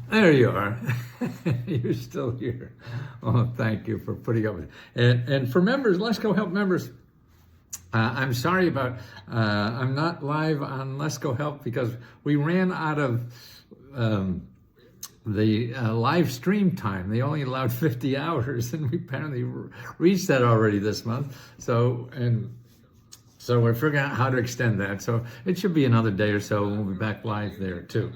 There you are. You're still here. Oh, thank you for putting up with it. And for members, Let's Go Help members, I'm sorry about, I'm not live on Let's Go Help because we ran out of the live stream time. They only allowed 50 hours, and we apparently reached that already this month. So we're figuring out how to extend that. So it should be another day or so, and we'll be back live there too.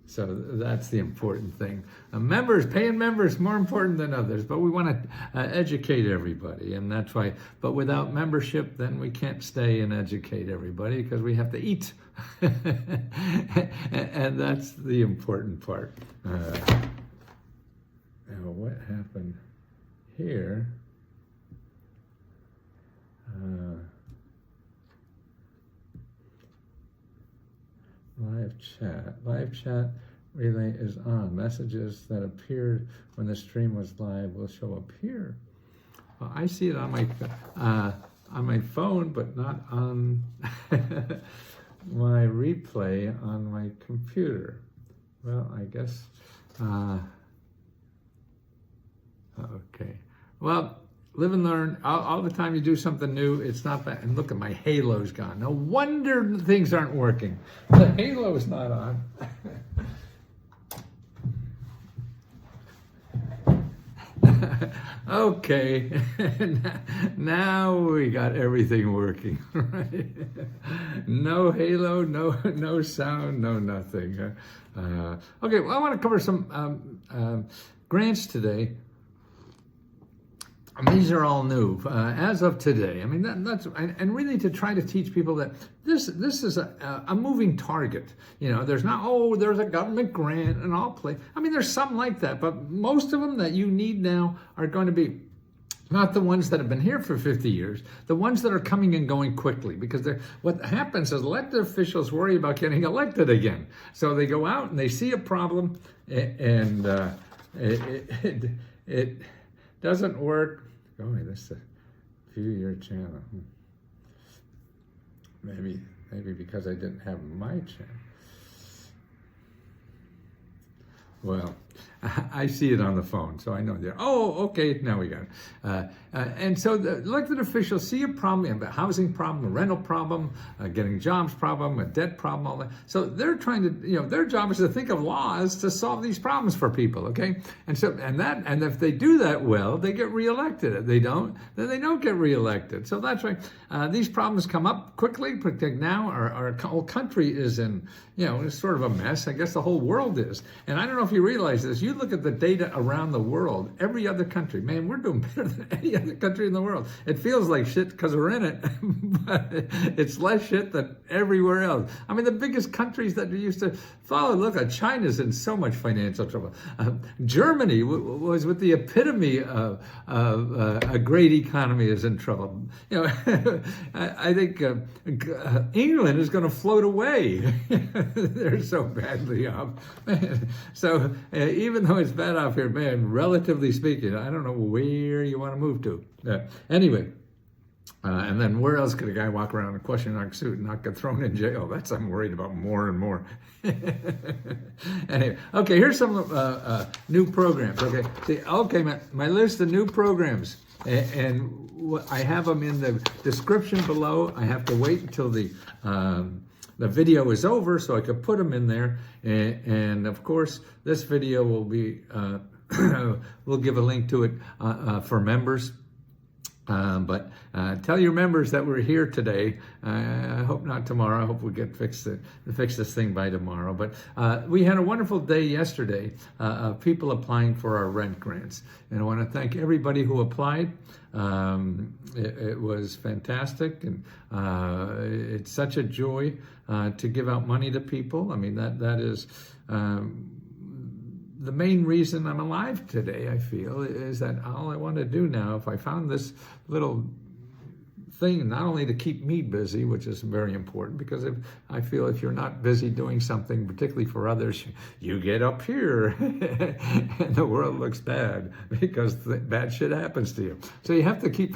So that's the important thing. Members, paying members, more important than others, but we want to educate everybody, and that's why. But without membership, then we can't stay and educate everybody because we have to eat, and that's the important part. Now, what happened here? Live chat relay is on. Messages that appeared when the stream was live will show up here. Well, I see it on my phone, but not on my replay on my computer. Well, I guess. Okay. Well, live and learn. All the time you do something new, it's not bad. And look at my halo's gone. No wonder things aren't working. The halo is not on. Okay. Now we got everything working, right? No halo, no sound, no nothing. Okay, well, I want to cover some grants today. These are all new as of today. I mean, that's and really to try to teach people that this is a moving target. You know, there's not, there's a government grant and I'll play. I mean, there's some like that, but most of them that you need now are going to be not the ones that have been here for 50 years, the ones that are coming and going quickly, because what happens is elected officials worry about getting elected again. So they go out and they see a problem and it doesn't work. Oh, this is a few-year channel. Maybe because I didn't have my channel. Well, I see it on the phone, so I know there. Oh, okay, now we got it. And so the elected officials see a problem, a housing problem, a rental problem, getting jobs problem, a debt problem, all that. So they're trying to, their job is to think of laws to solve these problems for people, okay? And if they do that well, they get reelected. If they don't, then they don't get reelected. So that's why these problems come up quickly. Because now our whole country is in, it's sort of a mess. I guess the whole world is. And I don't know if you realize this. You look at the data around the world, every other country, man, we're doing better than any other country in the world. It feels like shit because we're in it, but it's less shit than everywhere else. I mean, the biggest countries that we used to follow, look at China's in so much financial trouble. Germany was with the epitome of a great economy is in trouble. I think England is going to float away. They're so badly off. So even though it's bad off here, man, relatively speaking, I don't know where you want to move to. Anyway, and then where else could a guy walk around in a question mark suit and not get thrown in jail? That's I'm worried about more and more. Anyway, okay, here's some new programs. Okay, my list of new programs, and I have them in the description below. I have to wait until the video is over so I could put them in there. And of course, this video will be, we'll give a link to it for members. But tell your members that we're here today. I hope not tomorrow. I hope we get fix this thing by tomorrow. But we had a wonderful day yesterday of people applying for our rent grants. And I want to thank everybody who applied. It was fantastic, and it's such a joy to give out money to people. I mean, that is the main reason I'm alive today, I feel, is that all I want to do now, if I found this little thing, not only to keep me busy, which is very important, because I feel if you're not busy doing something, particularly for others, you get up here and the world looks bad because bad shit happens to you. So you have to keep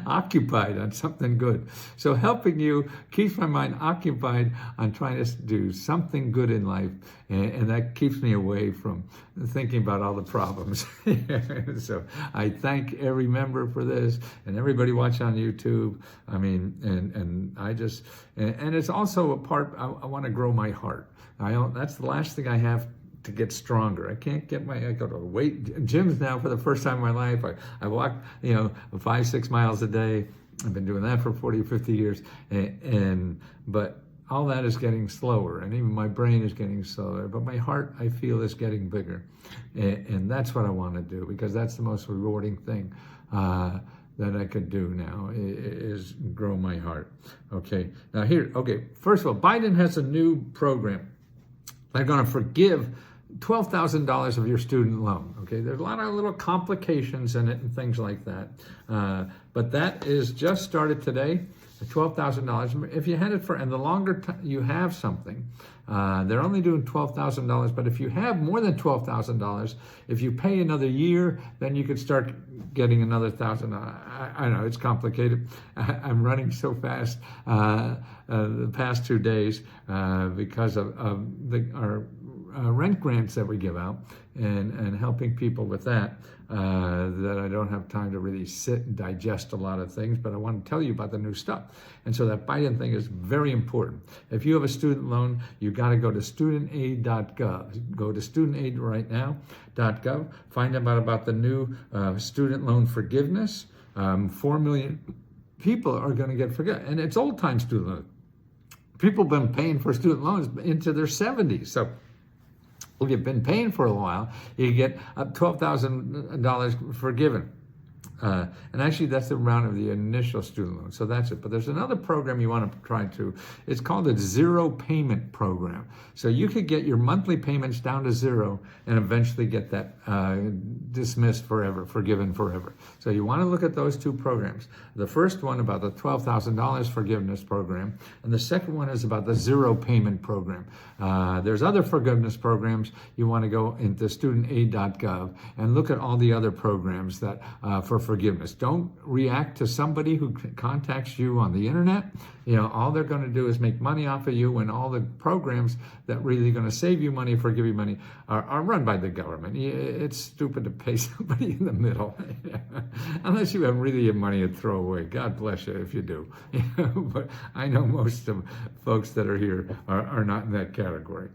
occupied on something good. So helping you keeps my mind occupied on trying to do something good in life, and that keeps me away from thinking about all the problems. So I thank every member for this, and everybody watching on YouTube. I mean, and I just, and it's also a part, I want to grow my heart. That's the last thing I have to get stronger. I can't get I go to weight gyms now for the first time in my life. I walk, 5-6 miles a day. I've been doing that for 40 or 50 years. But all that is getting slower, and even my brain is getting slower, but my heart, I feel, is getting bigger. And that's what I want to do, because that's the most rewarding thing that I could do now, is grow my heart. Okay, now first of all, Bident has a new program. They're going to forgive $12,000 of your student loan. Okay, there's a lot of little complications in it and things like that. But that is just started today, $12,000. If you had it and the longer you have something, they're only doing $12,000. But if you have more than $12,000, if you pay another year, then you could start getting another $1,000. I know it's complicated. I'm running so fast the past 2 days because of our rent grants that we give out, and helping people with that I don't have time to really sit and digest a lot of things, but I want to tell you about the new stuff. And so that Bident thing is very important. If you have a student loan, you got to go to studentaid.gov. Go to studentaid.gov, find out about the new student loan forgiveness. 4 million people are going to get forgiven, and it's old-time student loans. People have been paying for student loans into their 70s, so if you've been paying for a while, you get up $12,000 forgiven. And actually, that's the amount of the initial student loan. So that's it. But there's another program you want to try to. It's called a zero payment program. So you could get your monthly payments down to zero and eventually get that dismissed forever, forgiven forever. So you want to look at those two programs. The first one about the $12,000 forgiveness program, and the second one is about the zero payment program. There's other forgiveness programs. You want to go into studentaid.gov and look at all the other programs that for forgiveness. Don't react to somebody who contacts you on the internet. All they're going to do is make money off of you, and all the programs that really going to save you money, forgive you money, are run by the government. It's stupid to pay somebody in the middle, unless you have really your money to throw away. God bless you if you do. But I know most of folks that are here are not in that category.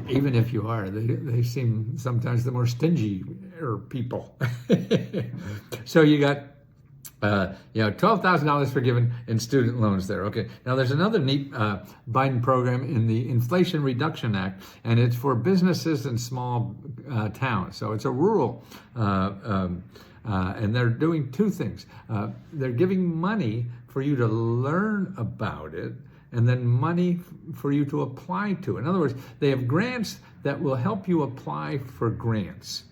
Even if you are, they seem sometimes the more stingy people. So you got $12,000 forgiven in student loans there. Okay. Now there's another neat Biden program in the Inflation Reduction Act, and it's for businesses in small towns. So it's a rural, and they're doing two things. They're giving money for you to learn about it, and then money for you to apply to. In other words, they have grants that will help you apply for grants.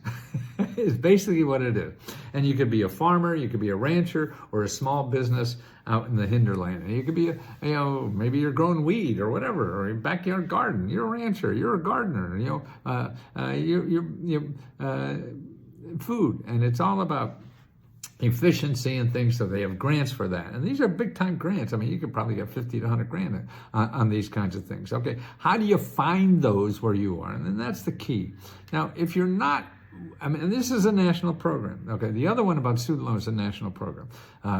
Is basically what it is. And you could be a farmer, you could be a rancher, or a small business out in the hinterland. And you could be, maybe you're growing weed or whatever, or your backyard garden. You're a rancher, you're a gardener. Food, and it's all about efficiency and things, so they have grants for that. And these are big time grants. I mean, you could probably get 50 to 100 grand on these kinds of things. Okay, how do you find those where you are? And then that's the key. Now, if you're not, and this is a national program. Okay, the other one about student loans is a national program.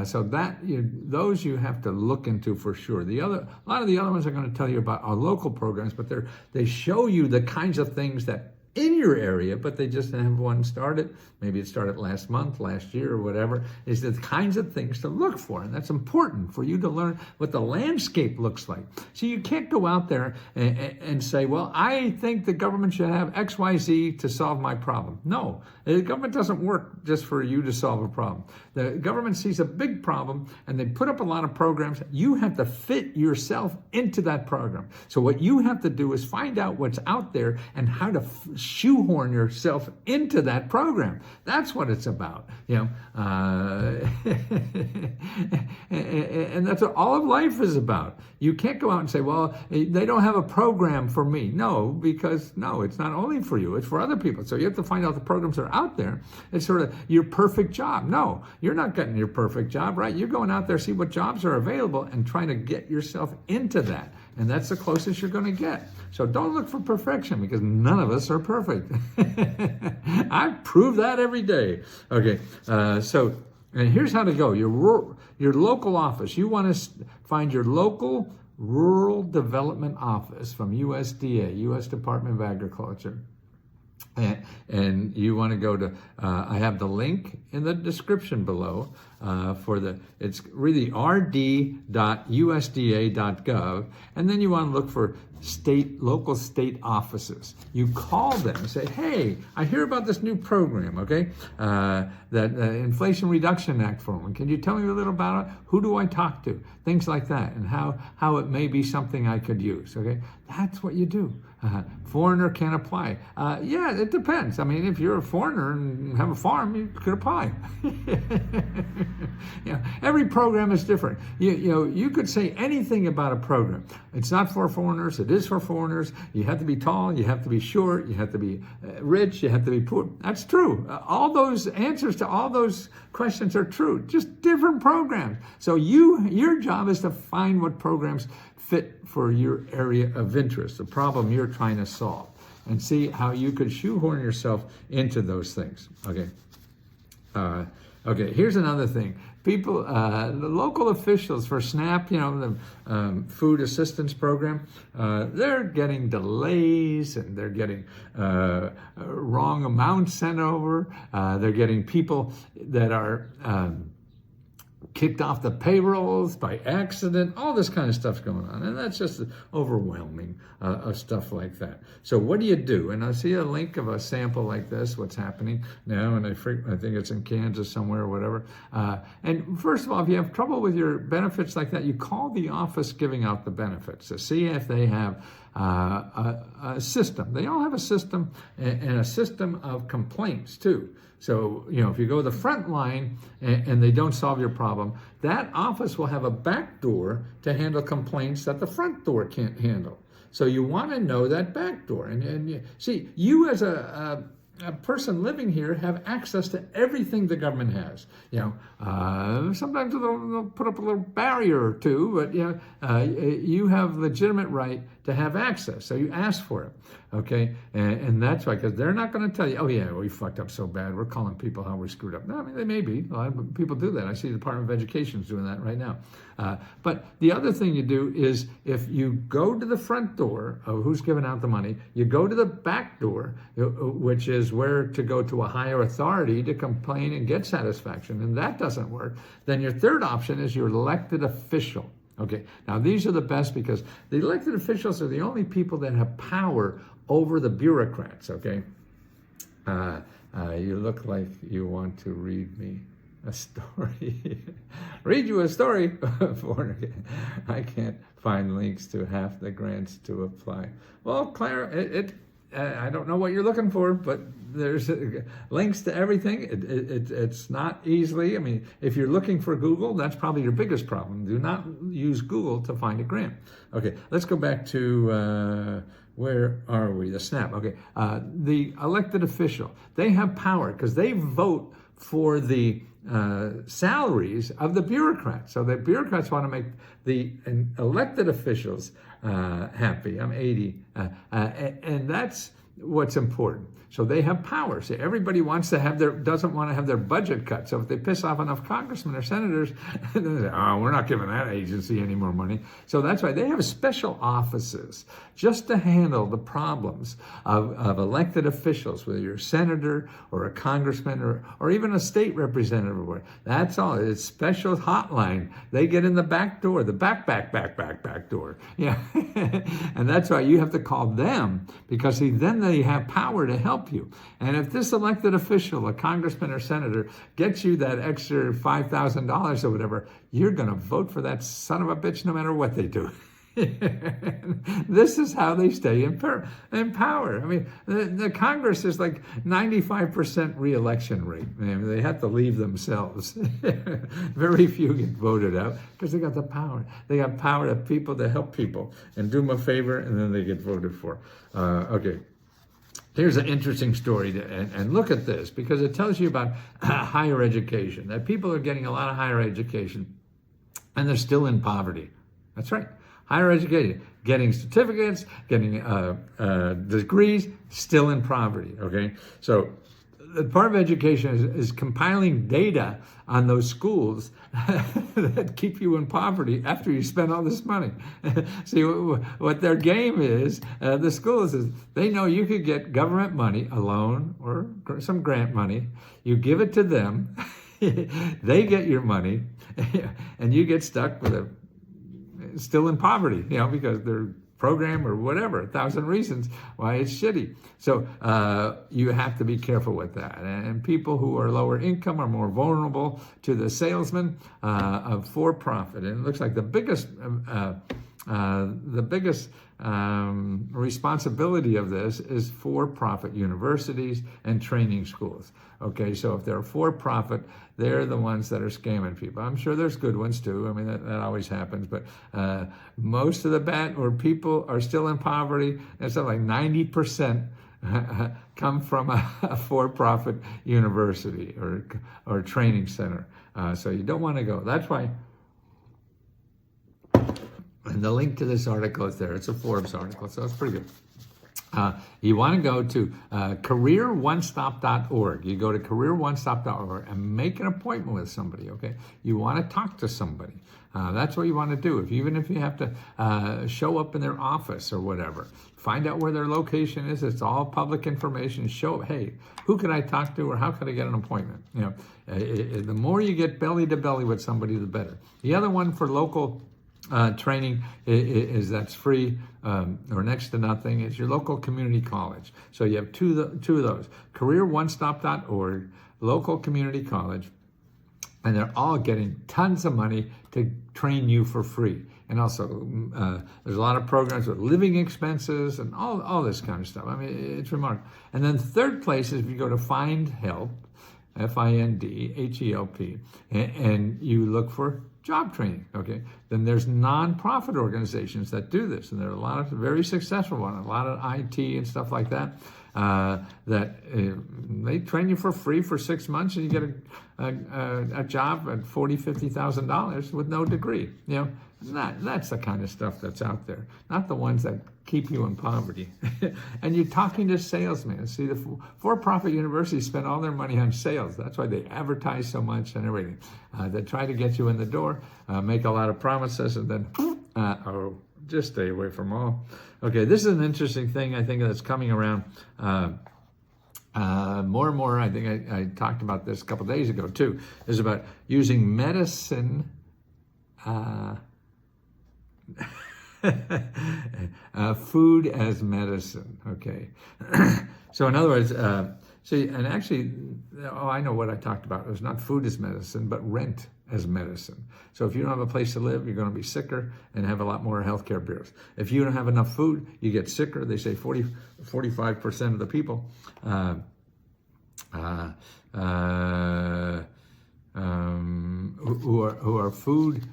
So those you have to look into for sure. A lot of the other ones I'm going to tell you about are local programs, but they show you the kinds of things that in your area, but they just have one started. Maybe it started last month, last year, or whatever. Is the kinds of things to look for, and that's important for you to learn what the landscape looks like. So you can't go out there and say, well, I think the government should have X, Y, Z to solve my problem. No, the government doesn't work just for you to solve a problem. The government sees a big problem, and they put up a lot of programs. You have to fit yourself into that program. So what you have to do is find out what's out there and how to shoehorn yourself into that program. That's what it's about, and that's what all of life is about. You can't go out and say, well, they don't have a program for me. No, because it's not only for you, it's for other people. So you have to find out the programs that are out there. It's sort of your perfect job. No, you're not getting your perfect job, right? You're going out there, see what jobs are available and trying to get yourself into that. And that's the closest you're going to get. So don't look for perfection, because none of us are perfect. I prove that every day. Okay, and here's how to go. Your local office. You want to find your local rural development office from USDA, U.S. Department of Agriculture. And you want to go to, I have the link in the description below it's really rd.usda.gov, and then you want to look for local state offices. You call them and say, hey, I hear about this new program, okay, that Inflation Reduction Act program. Can you tell me a little about it? Who do I talk to? Things like that, and how it may be something I could use, okay? That's what you do. Foreigner can apply. Yeah, it depends. I mean, if you're a foreigner and have a farm, you could apply. Every program is different. You could say anything about a program. It's not for foreigners. It is for foreigners. You have to be tall. You have to be short. You have to be rich. You have to be poor. That's true. All those answers to all those questions are true. Just different programs. So your job is to find what programs fit for your area of interest, the problem you're trying to solve, and see how you could shoehorn yourself into those things. Okay. Okay, here's another thing. People, the local officials for SNAP, the food assistance program, they're getting delays, and they're getting wrong amounts sent over. They're getting people that are kicked off the payrolls by accident, all this kind of stuff's going on. And that's just overwhelming of stuff like that. So what do you do? And I see a link of a sample like this, what's happening now, and I think it's in Kansas somewhere or whatever. And first of all, if you have trouble with your benefits like that, you call the office giving out the benefits to see if they have a system. They all have a system, and a system of complaints too. So, if you go to the front line and they don't solve your problem, that office will have a back door to handle complaints that the front door can't handle. So you want to know that back door. And see, you as a person living here have access to everything the government has. Sometimes they'll put up a little barrier or two, but you have legitimate right to have access. So you ask for it, okay? And that's why, because they're not going to tell you, oh yeah, we fucked up so bad, we're calling people how we screwed up. No, I mean, they may be. A lot of people do that. I see the Department of Education is doing that right now. But the other thing you do is, if you go to the front door of who's giving out the money, you go to the back door, which is where to go to a higher authority to complain and get satisfaction, and that doesn't work. Then your third option is your elected official. Okay, now these are the best, because the elected officials are the only people that have power over the bureaucrats, okay? You look like you want to read me a story. Read you a story? I can't find links to half the grants to apply. Well, Claire, I don't know what you're looking for, but there's links to everything. It's not easily. I mean, if you're looking for Google, that's probably your biggest problem. Do not use Google to find a grant. Okay, let's go back to where are we? The SNAP. Okay, the elected official. They have power because they vote for the salaries of the bureaucrats. So the bureaucrats want to make the elected officials happy. I'm 80. And that's what's important. So they have power. See, everybody doesn't want to have their budget cut. So if they piss off enough congressmen or senators, they say, oh, we're not giving that agency any more money. So that's why they have special offices just to handle the problems of elected officials, whether you're a senator or a congressman or even a state representative. That's all. It's special hotline. They get in the back door, the back door. Yeah. And that's why you have to call them, because then they have power to help you. And if this elected official, a congressman or senator, gets you that extra $5,000 or whatever, you're going to vote for that son of a bitch no matter what they do. This is how they stay in power. I mean, the Congress is like 95% re-election rate. I mean, they have to leave themselves. Very few get voted out because they got the power. They got power to people to help people and do them a favor, and then they get voted for. Okay. Here's an interesting story, and look at this, because it tells you about higher education, that people are getting a lot of higher education, and they're still in poverty. That's right. Higher education, getting certificates, getting degrees, still in poverty, okay? So the Department of Education is compiling data on those schools that keep you in poverty after you spend all this money. See, what their game is, the schools, is they know you could get government money, a loan or some grant money. You give it to them, they get your money, and you get stuck with still in poverty, because they're program or whatever, 1,000 reasons why it's shitty. So you have to be careful with that. And people who are lower income are more vulnerable to the salesman of for-profit. And it looks like the biggest responsibility of this is for-profit universities and training schools. Okay, so if they're for-profit, they're the ones that are scamming people. I'm sure there's good ones too. I mean, that always happens. But most of the bad, or people are still in poverty, and so like 90% come from a for-profit university or training center. So you don't want to go. That's why. And the link to this article is there. It's a Forbes article, so it's pretty good. You want to go to careeronestop.org. You go to careeronestop.org and make an appointment with somebody, okay? You want to talk to somebody. That's what you want to do. Even if you have to show up in their office or whatever, find out where their location is. It's all public information. Show, hey, who can I talk to, or how can I get an appointment? The more you get belly to belly with somebody, the better. The other one for local training is that's free or next to nothing. It's your local community college. So you have two of those: careeronestop.org, local community college, and they're all getting tons of money to train you for free. And also, there's a lot of programs with living expenses and all this kind of stuff. I mean, it's remarkable. And then third place is if you go to Find Help, FINDHELP, and you look for job training, okay? Then there's nonprofit organizations that do this, and there are a lot of very successful ones, a lot of IT and stuff like that, they train you for free for 6 months, and you get a job at $40,000, $50,000 with no degree. That's the kind of stuff that's out there, not the ones that keep you in poverty. And you're talking to salesmen. See, the for-profit universities spend all their money on sales. That's why they advertise so much and everything. They try to get you in the door, make a lot of promises, and then, just stay away from all. Okay, this is an interesting thing, I think, that's coming around more and more. I think I talked about this a couple days ago, too, is about using medicine food as medicine, okay? So in other words, and actually, I know what I talked about. It was not food as medicine, but rent as medicine. So if you don't have a place to live, you're going to be sicker and have a lot more healthcare bills. If you don't have enough food, you get sicker. They say 45% of the people who are food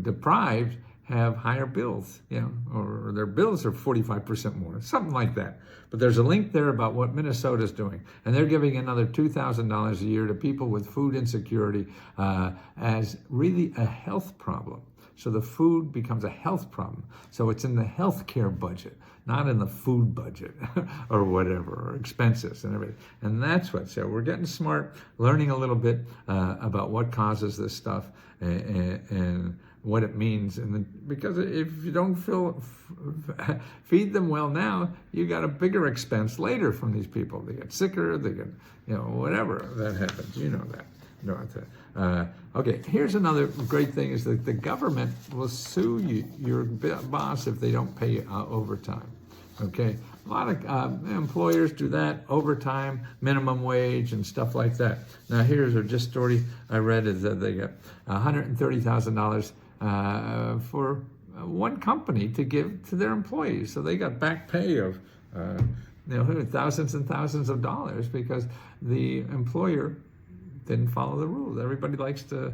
deprived have higher bills, or their bills are 45% more, something like that. But there's a link there about what Minnesota's doing, and they're giving another $2,000 a year to people with food insecurity as really a health problem. So the food becomes a health problem. So it's in the healthcare budget, not in the food budget or whatever, or expenses and everything. And that's so we're getting smart, learning a little bit about what causes this stuff and what it means. And because if you don't feed them well now, you got a bigger expense later from these people. They get sicker, they get, whatever that happens. You know that. Okay, here's another great thing is that the government will sue your boss if they don't pay overtime. Okay, a lot of employers do that, overtime, minimum wage, and stuff like that. Now here's a story I read is that they got $130,000 for one company to give to their employees. So they got back pay of thousands and thousands of dollars because the employer didn't follow the rules. Everybody likes to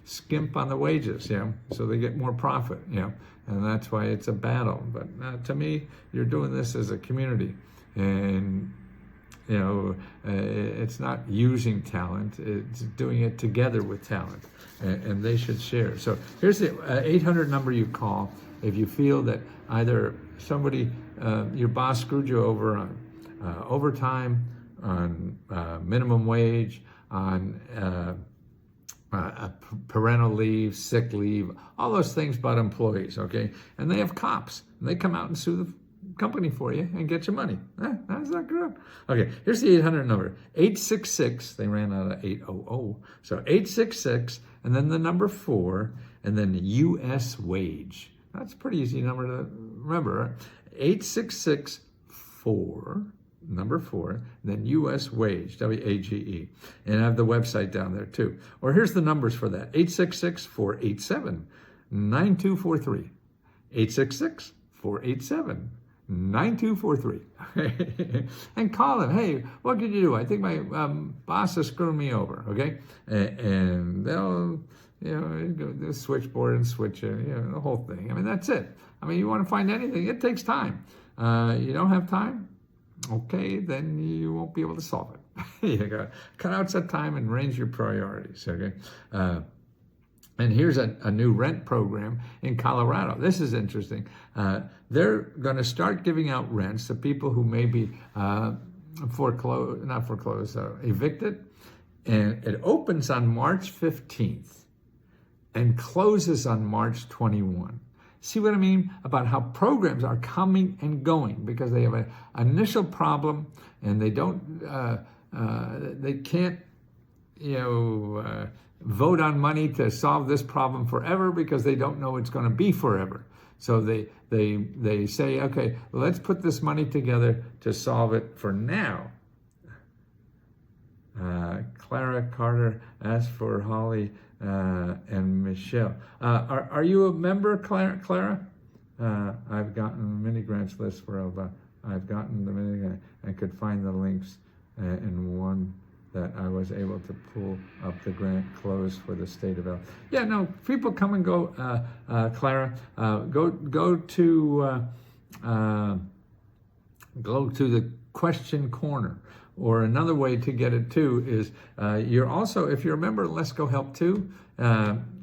skimp on the wages, so they get more profit, and that's why it's a battle. But to me, you're doing this as a community, and it's not using talent, it's doing it together with talent, and they should share. So here's the 800 number you call if you feel that either somebody, your boss screwed you over on overtime, on minimum wage, on parental leave, sick leave, all those things about employees, okay? And they have cops, and they come out and sue the company for you and get your money. That's not good. Okay, here's the 800 number. 866, they ran out of 800, so 866, and then the number 4, and then U.S. wage. That's a pretty easy number to remember. 866-4, number 4, then U.S. wage, W-A-G-E. And I have the website down there too. Or here's the numbers for that. 866-487-9243. 866-487-9243. And call them. Hey, what can you do? I think my boss is screwing me over, okay? And they'll, go to the switchboard and switch it, the whole thing. I mean, that's it. I mean, you want to find anything, it takes time. You don't have time? Okay, then you won't be able to solve it. You got to cut out some time and arrange your priorities, okay? And here's a new rent program in Colorado. This is interesting. They're going to start giving out rents to people who may be evicted. And it opens on March 15th and closes on March 21. See what I mean about how programs are coming and going because they have an initial problem and they don't, they can't, vote on money to solve this problem forever because they don't know it's going to be forever. So they say, okay, let's put this money together to solve it for now. Clara Carter asked for Holly and Michelle. Are you a member, Clara? I've gotten mini grants list where I've gotten the mini grant. I could find the links in one that I was able to pull up the grant closed for the state of Illinois. Yeah, no, people come and go, Clara. Go to the question corner. Or another way to get it too is you're also, if you're a member of Let's Go Help too,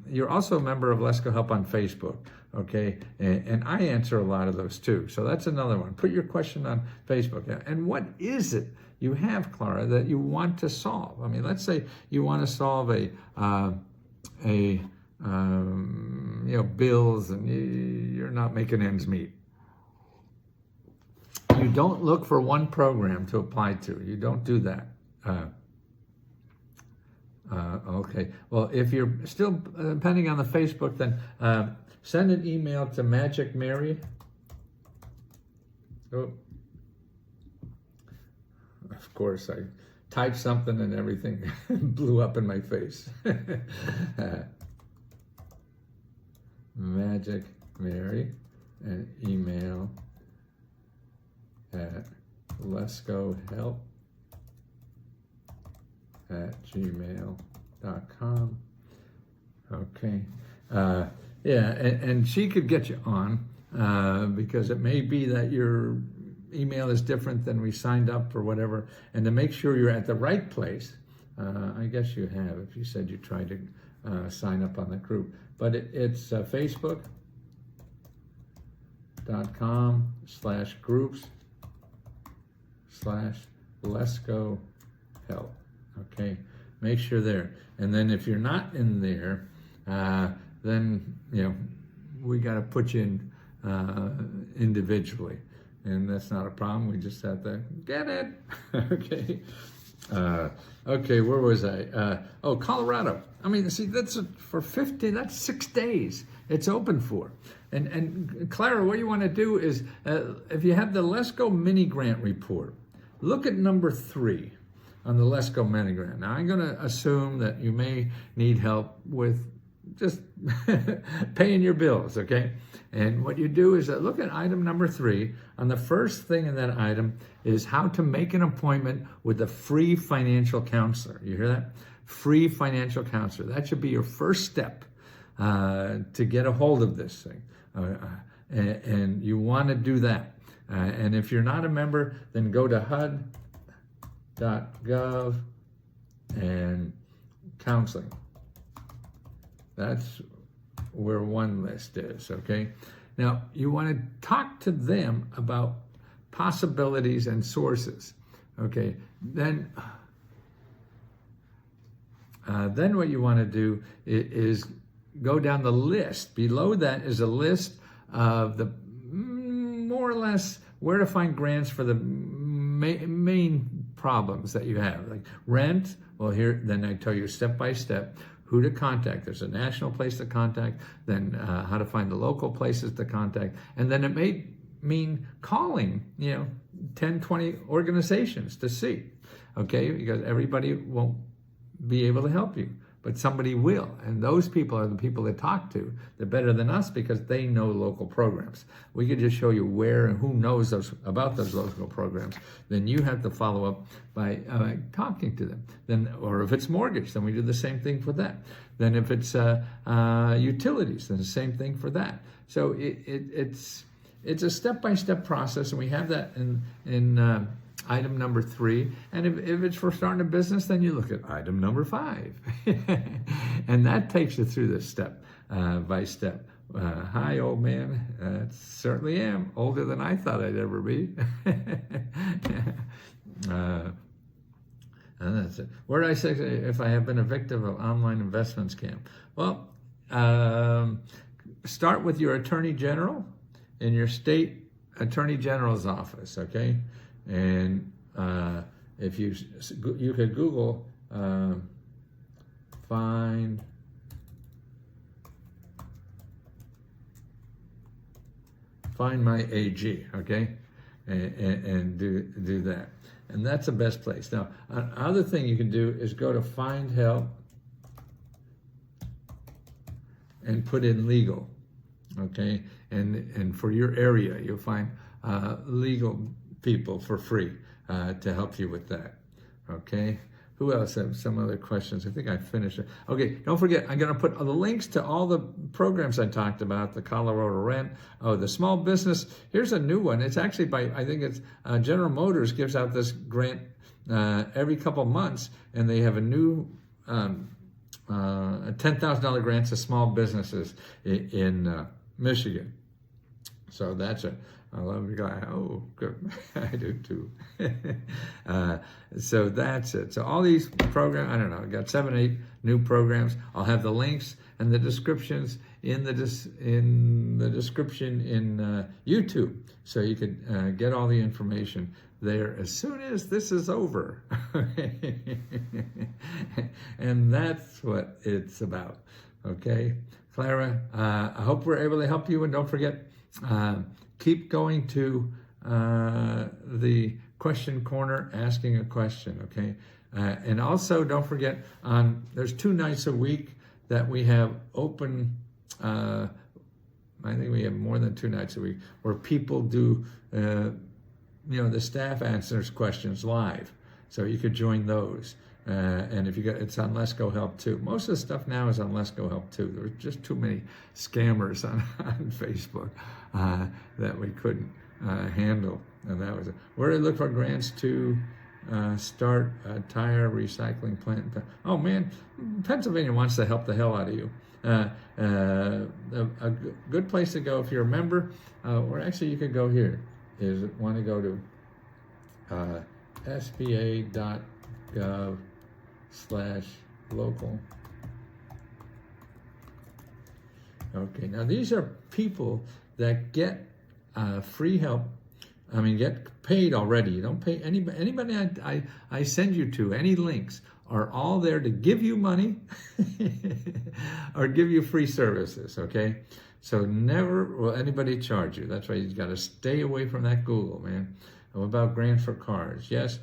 you're also a member of Let's Go Help on Facebook, okay? And I answer a lot of those too. So that's another one. Put your question on Facebook. And what is it you have, Clara, that you want to solve? I mean, let's say you want to solve bills and you're not making ends meet. You don't look for one program to apply to. You don't do that. Okay. Well, if you're still depending on the Facebook, then send an email to Magic Mary. Oh. Of course, I typed something and everything blew up in my face. Magic Mary, and email at letsgohelp@gmail.com. Okay. And she could get you on because it may be that your email is different than we signed up or whatever. And to make sure you're at the right place, I guess you have if you said you tried to sign up on the group. But it's facebook.com/groups/letsgohelp. Okay, make sure there. And then if you're not in there, then we got to put you in individually, and that's not a problem. We just have to get it. Okay. Okay, where was I? Colorado. I mean, see, that's 6 days it's open for. And Clara, what you want to do is, if you have the Let's Go mini grant report, look at number 3 on the Let's Go mini grant. Now, I'm going to assume that you may need help with just paying your bills, okay? And what you do is look at item number 3. On the first thing in that item is how to make an appointment with a free financial counselor. You hear that? Free financial counselor. That should be your first step to get a hold of this thing. And you want to do that. And if you're not a member, then go to HUD.gov and counseling. That's where one list is, okay? Now, you want to talk to them about possibilities and sources, okay? Then what you want to do is go down the list. Below that is a list of the more or less where to find grants for the main problems that you have, like rent. Well, here, then I tell you step by step who to contact. There's a national place to contact, then how to find the local places to contact. And then it may mean calling, 10, 20 organizations to see, okay? Because everybody won't be able to help you, but somebody will. And those people are the people to talk to. They're better than us because they know local programs. We could just show you where and who knows about those local programs. Then you have to follow up by talking to them. Then, or if it's mortgage, then we do the same thing for that. Then if it's utilities, then the same thing for that. So it's a step-by-step process, and we have that in item number 3. And if it's for starting a business, then you look at item number 5. And that takes you through this step by step. Hi, old man. Certainly am. Older than I thought I'd ever be. And that's it. Where did I say if I have been a victim of online investment scam? Well, start with your attorney general in your state attorney general's office, okay? And if you could Google find my AG, okay, and do that, and that's the best place. Now, another thing you can do is go to Find Help and put in legal, okay, and for your area you'll find legal people for free to help you with that, okay? Who else have some other questions? I think I finished it. Okay, don't forget, I'm going to put the links to all the programs I talked about, the Colorado Rent, the small business. Here's a new one. It's actually by, I think it's General Motors gives out this grant every couple months, and they have a new $10,000 grant to small businesses in Michigan. So that's it. I love the guy. Oh, good. I do too. So that's it. So all these programs, I don't know, I got 7, 8 new programs. I'll have the links and the descriptions in the description in YouTube, so you could get all the information there as soon as this is over. And that's what it's about. Okay, Clara. I hope we're able to help you, and don't forget. Keep going to the question corner, asking a question, okay? And also, don't forget, there's 2 nights a week that we have open. I think we have more than 2 nights a week where people do, the staff answers questions live. So you could join those. And if it's on Let's Go Help too. Most of the stuff now is on Let's Go Help too. There's just too many scammers on Facebook that we couldn't handle. And that was it. Where to look for grants to start a tire recycling plant? Oh man, Pennsylvania wants to help the hell out of you. A good place to go if you're a member, or actually you could go here, is want to go to SBA.gov/local. Okay, now these are people that get free help. I mean, get paid already. You don't pay anybody I send you to, any links are all there to give you money or give you free services, okay? So never will anybody charge you. That's why you got to stay away from that Google, man. What about grants for cars? Yes,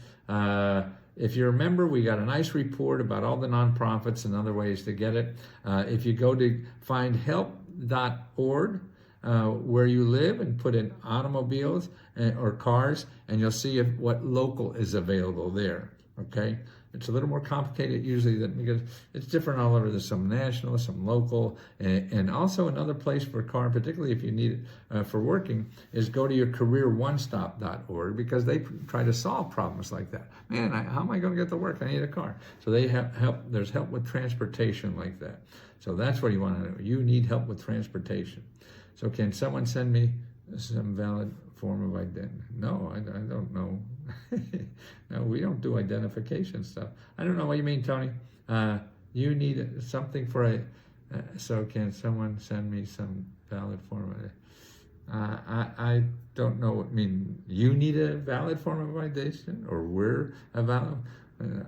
if you remember, we got a nice report about all the nonprofits and other ways to get it. If you go to findhelp.org, where you live, and put in automobiles or cars, and you'll see what local is available there. Okay, it's a little more complicated usually because it's different all over. There's some national, some local, and also another place for a car, particularly if you need it for working, is go to your careeronestop.org, because they try to solve problems like that. Man, how am I going to get to work? I need a car. So they have help. There's help with transportation like that. So that's what you want to do. You need help with transportation. So can someone send me some valid form of identity? No, I don't know. No, we don't do identification stuff. I don't know what you mean, Tony. You need something for a, so can someone send me some valid form of identity? I don't know what mean. You need a valid form of identity, or we're a valid.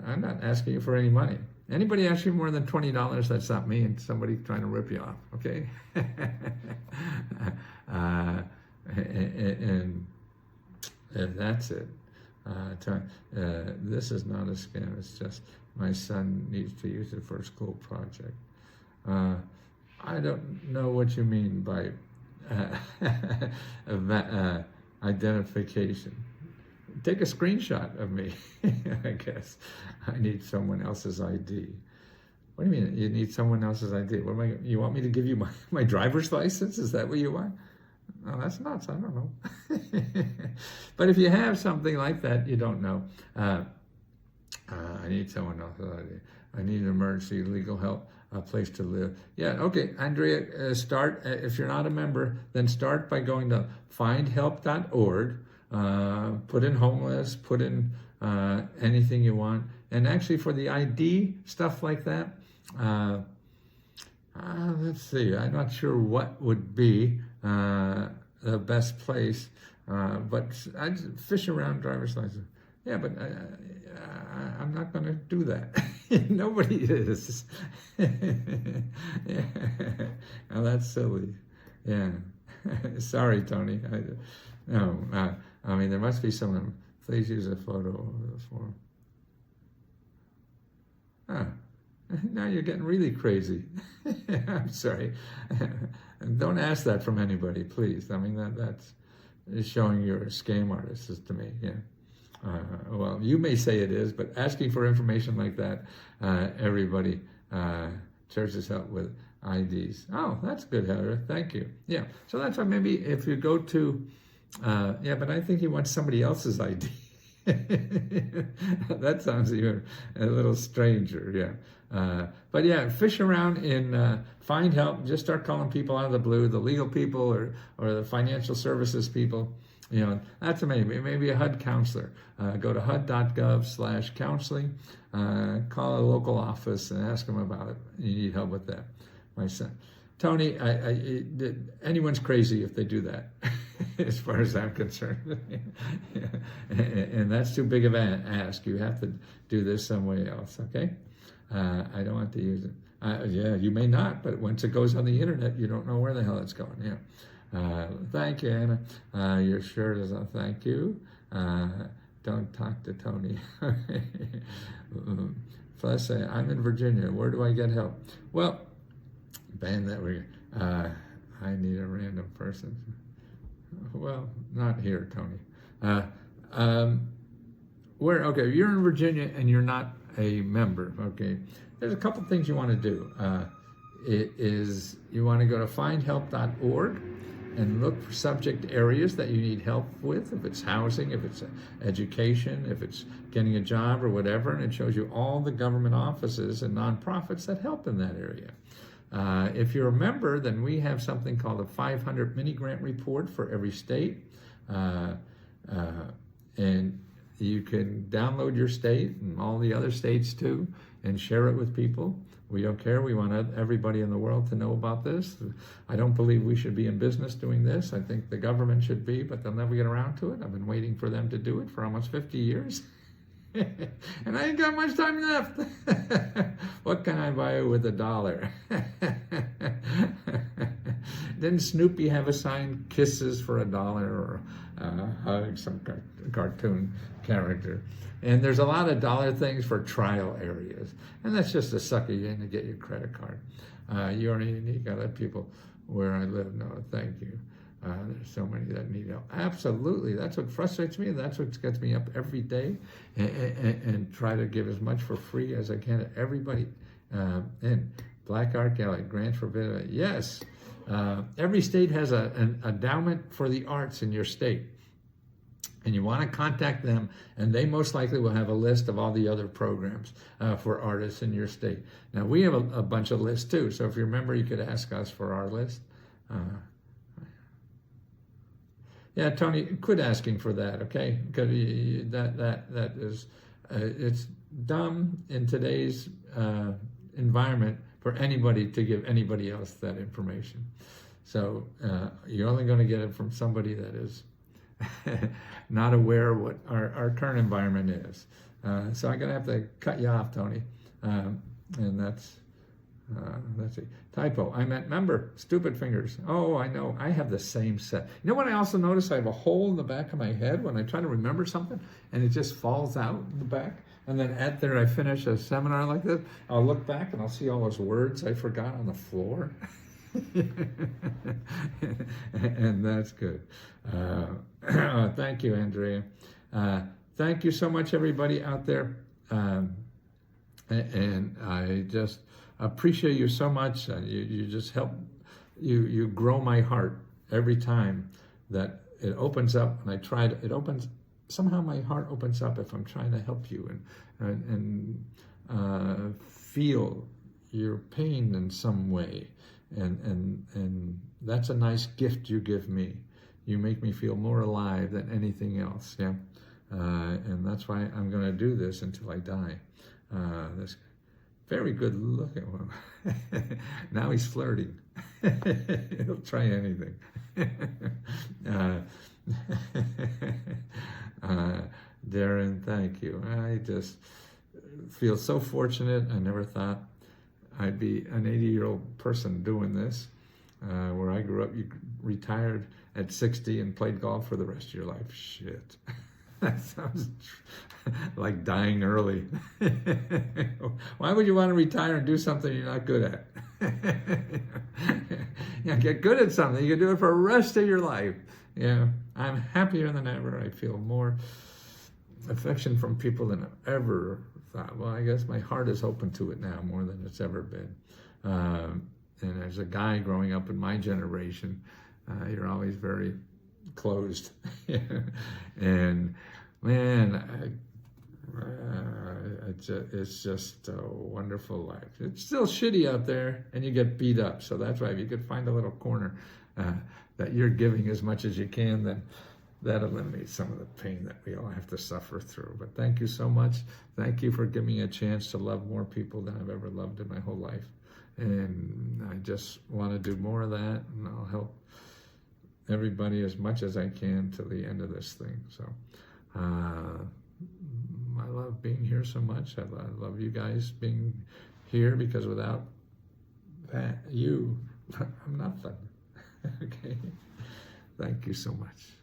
I'm not asking you for any money. Anybody ask you more than $20, that's not me and somebody trying to rip you off, okay? And that's it. This is not a scam. It's just my son needs to use it for a school project. I don't know what you mean by identification. Take a screenshot of me, I guess. I need someone else's ID. What do you mean you need someone else's ID? What am you want me to give you my driver's license? Is that what you want? Oh, that's nuts. I don't know. But if you have something like that, you don't know. I need someone else's ID. I need an emergency legal help, a place to live. Yeah, okay, Andrea, start. If you're not a member, then start by going to findhelp.org. Put in homeless, put in anything you want. And actually for the ID, stuff like that, let's see, I'm not sure what would be the best place, but I'd fish around driver's license. Yeah, but I'm not going to do that. Nobody is. Yeah. Now that's silly. Yeah. Sorry, Tony. No, I mean, there must be someone. Please use a photo of the form. Now you're getting really crazy. I'm sorry. Don't ask that from anybody, please. I mean, that's showing you're a scam artist is to me. Yeah. Well, you may say it is, but asking for information like that, everybody churches help with IDs. Oh, that's good, Heather. Thank you. Yeah. So that's why maybe if you go to, yeah, but I think he wants somebody else's ID. That sounds even a little stranger, yeah. But yeah, fish around in find help. Just start calling people out of the blue, the legal people or the financial services people. You know, that's amazing. Maybe a HUD counselor. Go to HUD.gov/counseling. Call a local office and ask them about it. You need help with that. My son, Tony. Anyone's crazy if they do that. As far as I'm concerned. And that's too big of an ask. You have to do this some way else, okay? I don't want to use it. Yeah, you may not, but once it goes on the internet, you don't know where the hell it's going, yeah. Thank you, Anna. Your shirt is on, thank you. Don't talk to Tony. Plus, I'm in Virginia. Where do I get help? Well, band that I need a random person. Well, not here, Tony. Okay, you're in Virginia and you're not a member, okay? There's a couple things you want to do. You want to go to findhelp.org and look for subject areas that you need help with, if it's housing, if it's education, if it's getting a job or whatever, and it shows you all the government offices and nonprofits that help in that area. If you're a member, then we have something called a 500 mini grant report for every state. And you can download your state and all the other states too and share it with people. We don't care. We want everybody in the world to know about this. I don't believe we should be in business doing this. I think the government should be, but they'll never get around to it. I've been waiting for them to do it for almost 50 years. And I ain't got much time left. What can I buy with $1? Didn't Snoopy have a sign, kisses for $1? Or hug some cartoon character. And there's a lot of dollar things for trial areas. And that's just to sucker you in to get your credit card. You're unique. I let people where I live know. Thank you. There's so many that need help. Absolutely. That's what frustrates me. That's what gets me up every day and try to give as much for free as I can to everybody. And Black Art Gallery, grants for Bident. Yes. Every state has an endowment for the arts in your state. And you want to contact them, and they most likely will have a list of all the other programs for artists in your state. Now, we have a bunch of lists too, so if you remember, you could ask us for our list. Yeah, Tony, quit asking for that, okay? Because that is, it's dumb in today's environment for anybody to give anybody else that information. So you're only going to get it from somebody that is not aware of what our current environment is. So I'm going to have to cut you off, Tony. And that's it. Typo. I meant member. Stupid fingers. Oh, I know. I have the same set. You know what I also notice? I have a hole in the back of my head when I try to remember something, and it just falls out in the back. And then after I finish a seminar like this, I'll look back and I'll see all those words I forgot on the floor. And that's good. Thank you, Andrea. Thank you so much, everybody out there. And I just appreciate you so much. You just help, you grow my heart every time that it opens up, and I try to, it opens, somehow my heart opens up if I'm trying to help you and feel your pain in some way. And that's a nice gift you give me. You make me feel more alive than anything else, yeah? And that's why I'm going to do this until I die. This very good looking one. Now he's flirting. He'll try anything. Darren, thank you. I just feel so fortunate. I never thought I'd be an 80-year-old person doing this. Where I grew up, you retired at 60 and played golf for the rest of your life. Shit. That sounds like dying early. Why would you want to retire and do something you're not good at? Yeah, get good at something. You can do it for the rest of your life. Yeah, I'm happier than ever. I feel more affection from people than I've ever thought. Well, I guess my heart is open to it now more than it's ever been. And as a guy growing up in my generation, you're always very closed. And man, it's just a wonderful life. It's still shitty out there, and you get beat up. So that's why if you could find a little corner that you're giving as much as you can, then that eliminates some of the pain that we all have to suffer through. But thank you so much. Thank you for giving me a chance to love more people than I've ever loved in my whole life. And I just want to do more of that, and I'll help everybody as much as I can till the end of this thing. So I love being here so much. I love you guys being here, because without that, I'm nothing. Okay. Thank you so much.